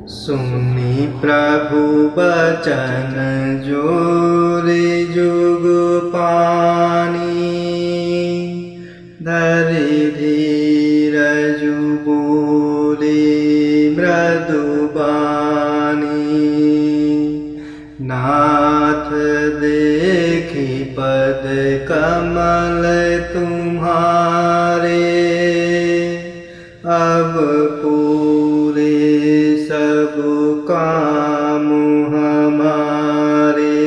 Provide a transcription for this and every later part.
सुनि प्रभु बचन जोरे जुग पानी, धरि धीरजु बोले मृदु बानी। नाथ देखी पद कमल तुम्हारे, अब पूरे सब काम हमारे।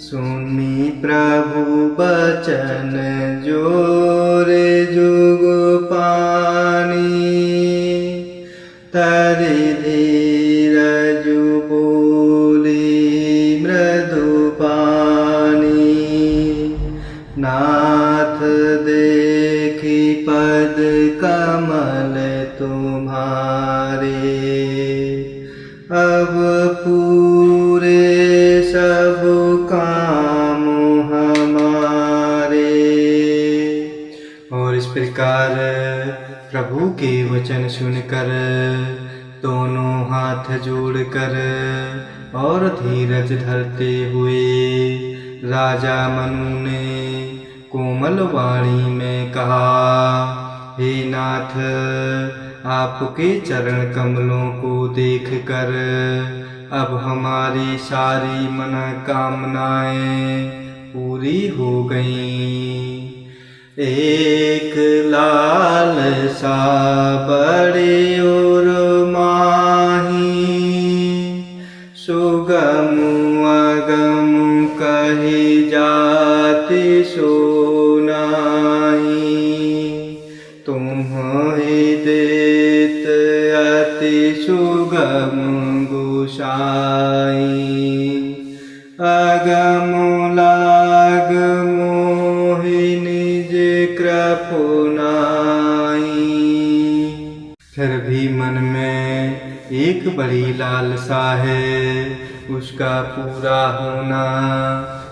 सुनि प्रभु बचन जोरे जुग पानी, धरि धीरजु बोले मृदु बानी। नाथ देखी पद कमल तुम्हारे, अब पूरे सब काम हमारे। और इस प्रकार प्रभु के वचन सुनकर दोनों हाथ जोड़कर और धीरज धरते हुए राजा मनु ने कोमल वाणी में कहा, हे नाथ, आपके चरण कमलों को देखकर अब हमारी सारी मनोकामनाएं पूरी हो गईं। एक लालसा बड़े और माही, सुगम अगम कही जाति सो नाहीं। तुम्हें देत अति सुगम गोसाई, अगम लाग मोहि निज कृपुनाई। फिर भी मन में एक बड़ी लालसा है, उसका पूरा होना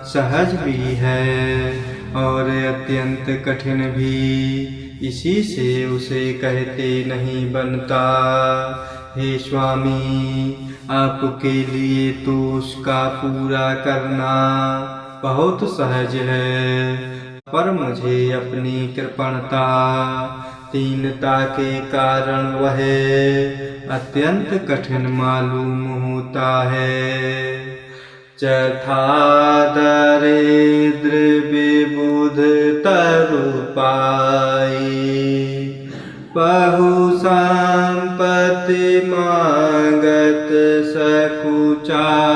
सहज भी है और अत्यंत कठिन भी। इसी से उसे कहते नहीं बनता। हे स्वामी, आपके लिए तो उसका पूरा करना बहुत सहज है, पर मुझे अपनी कृपणता दीनता के कारण वह अत्यंत कठिन मालूम होता है। चथा दरिद्र विबुध तरु पाई, बहु संपत्ति मांगत सकुचाई।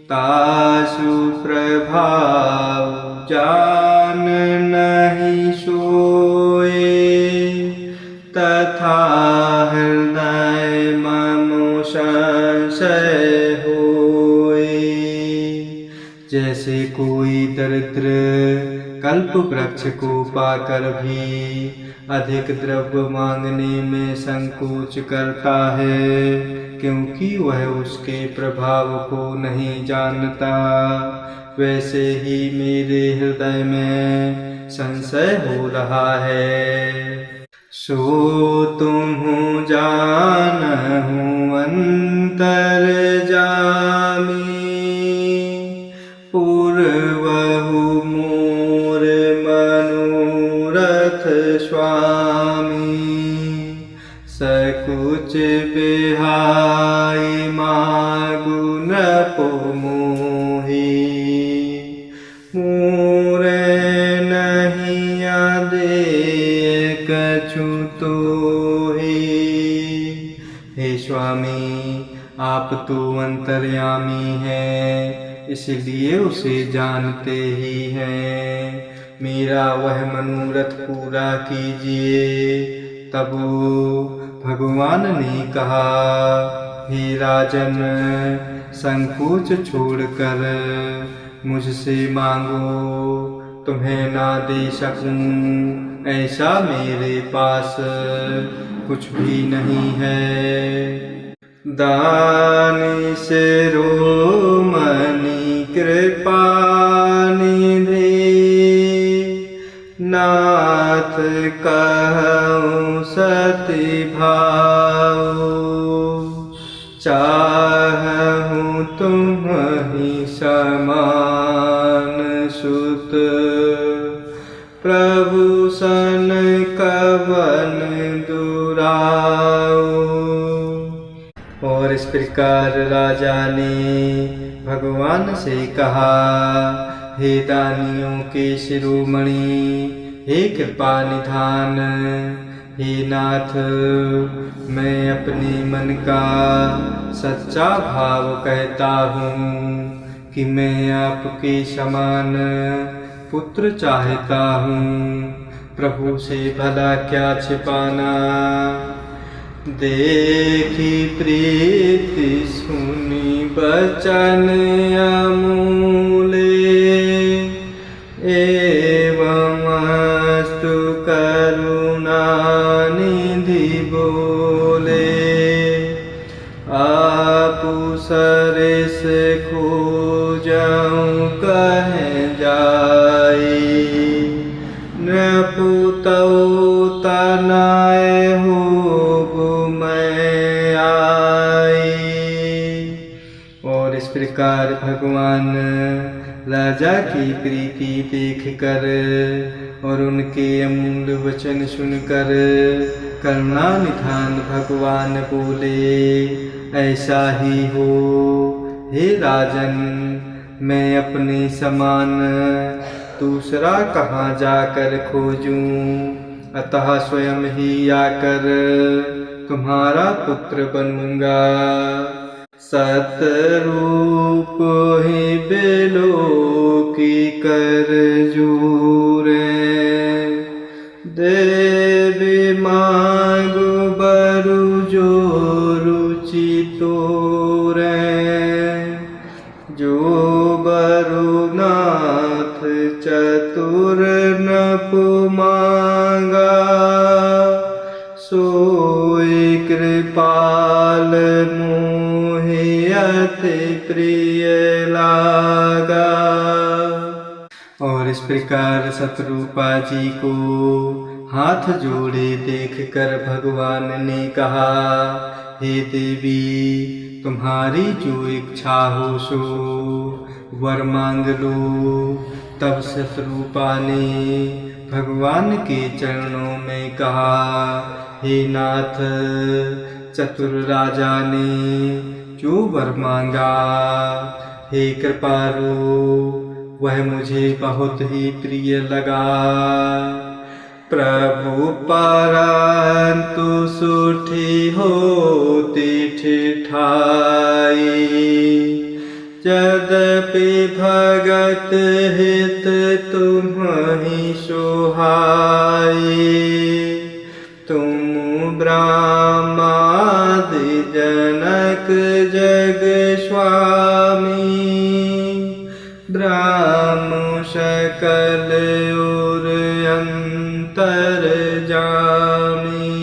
तासु प्रभाव जान नहीं सोए, तथा हृदय मम संशय होए। जैसे कोई दरिद्र कल्प वृक्ष को पाकर भी अधिक द्रव्य मांगने में संकोच करता है, क्योंकि वह उसके प्रभाव को नहीं जानता, वैसे ही मेरे हृदय में संशय हो रहा है। सो तुम जानहु अंतर जामी, पूर्वहु मोर मनोरथ स्वामी। सकुच बिहाई मागु नृप मोहि, मोरे नहीं आदेय कछु तोहि। हे स्वामी, आप तो अंतर्यामी हैं, इसलिए उसे जानते ही हैं। मेरा वह मनोरथ पूरा कीजिए। तब भगवान ने कहा, हे राजन, संकोच छोड़कर मुझसे मांगो। तुम्हें ना दे सकूं ऐसा मेरे पास कुछ भी नहीं है। दानी से रोमनी कृपा निधि, नाथ कहूँ सति भाई। चाहूं तुम्हि समान सुत, प्रभु सन कवन दुराऊ। और इस प्रकार राजा ने भगवान से कहा, हे दानियों के शिरोमणि, हे कृपा निधान, हे नाथ, मैं अपने मन का सच्चा भाव कहता हूँ कि मैं आपके समान पुत्र चाहता हूँ। प्रभु से भला क्या छिपाना, देखी प्रीति सुनी बचन अमूले, एवं अस्तु करुणा निधि बोले। आपु सरिस खोजऊं कहे जाई, नपुतौ तनय हो मैं आई। और इस प्रकार भगवान राजा की प्रीति देखकर और उनके अमूल्य वचन सुनकर करुणा निधान भगवान बोले, ऐसा ही हो हे राजन, मैं अपने समान दूसरा कहाँ जाकर खोजूं, अतः स्वयं ही आकर तुम्हारा पुत्र बनूंगा। सतरूप ही बेलो की कर जूरे, देवी मांगु बरु जो रुचि तोरे, जो बरु नाथ चतुर नपु मांगा, सोई कृपाल मोहि अति प्रिय लागा। और इस प्रकार शतरूपा जी को हाथ जोड़े देखकर भगवान ने कहा, हे देवी, तुम्हारी जो इच्छा हो सो वर मांग लो। तब शतरूपा ने भगवान के चरणों में कहा, हे नाथ, चतुर राजा ने जो वर मांगा, हे कृपालु, वह मुझे बहुत ही प्रिय लगा। प्रभु परंतु सुठी होती ठिठाई, यद्यपि भगत हित तुम्हि सोहाई, तुम ब्रह्मादि जनक जग स्वामी, ब्रह्म सकल और अंतर जामी।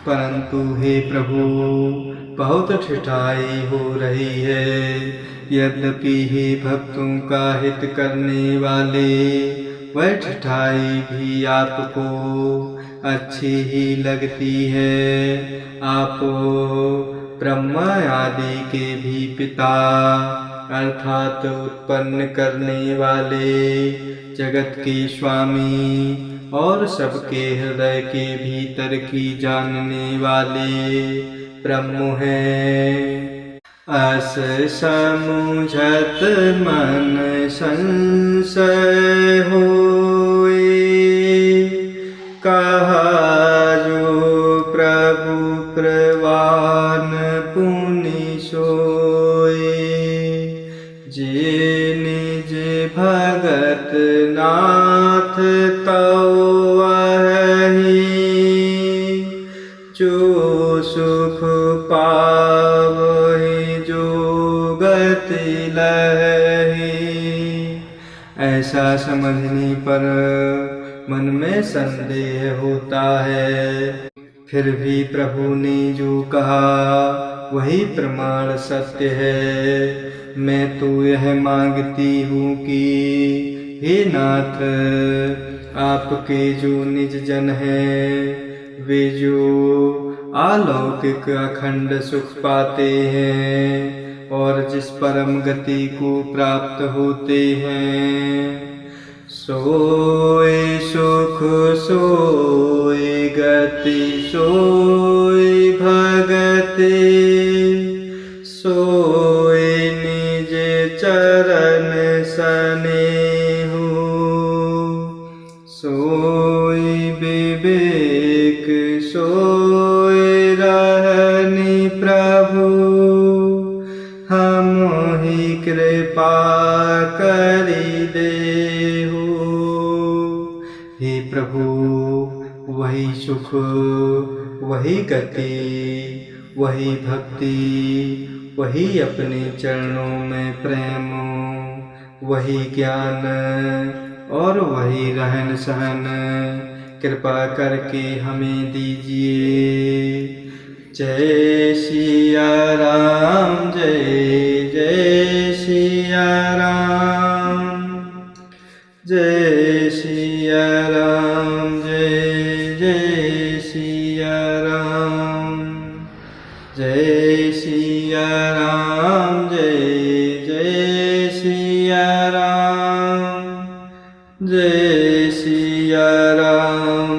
परंतु हे प्रभु, बहुत ठिठाई हो रही है। यद्यपि हे भक्तों का हित करने वाले, वह ठिठाई भी आपको अच्छी ही लगती है। आप ब्रह्मा आदि के भी पिता अर्थात उत्पन्न करने वाले, जगत के स्वामी और सबके हृदय के भीतर की जानने वाले ब्रह्म हैं। अस समुझत मन संशय होए, कहा जो प्रभु प्रवान पुनि सोए, जे निज भगत नाथ तव वही, जो सुख पावहि जो गति लहि। ऐसा समझने पर मन में संदेह होता है, फिर भी प्रभु ने जो कहा वही प्रमाण सत्य है। मैं तो यह मांगती हूँ कि हे नाथ, आपके जो निज जन हैं, वे जो अलौकिक अखंड सुख पाते हैं और जिस परम गति को प्राप्त होते हैं। सोए सुख सोए गति सोए भगति सोए निज चरण सनेहु। सोए विवेक सोए रहनि प्रभु हमहि कृपा करि देहु। हे प्रभु वही सुख वही गति वही भक्ति वही अपने चरणों में प्रेम वही ज्ञान और वही रहन सहन कृपा करके हमें दीजिए। जय सिया राम जय जय सिया राम जय सिया राम जय जय सिया राम जय सिया राम जय जय सिया राम जय सिया राम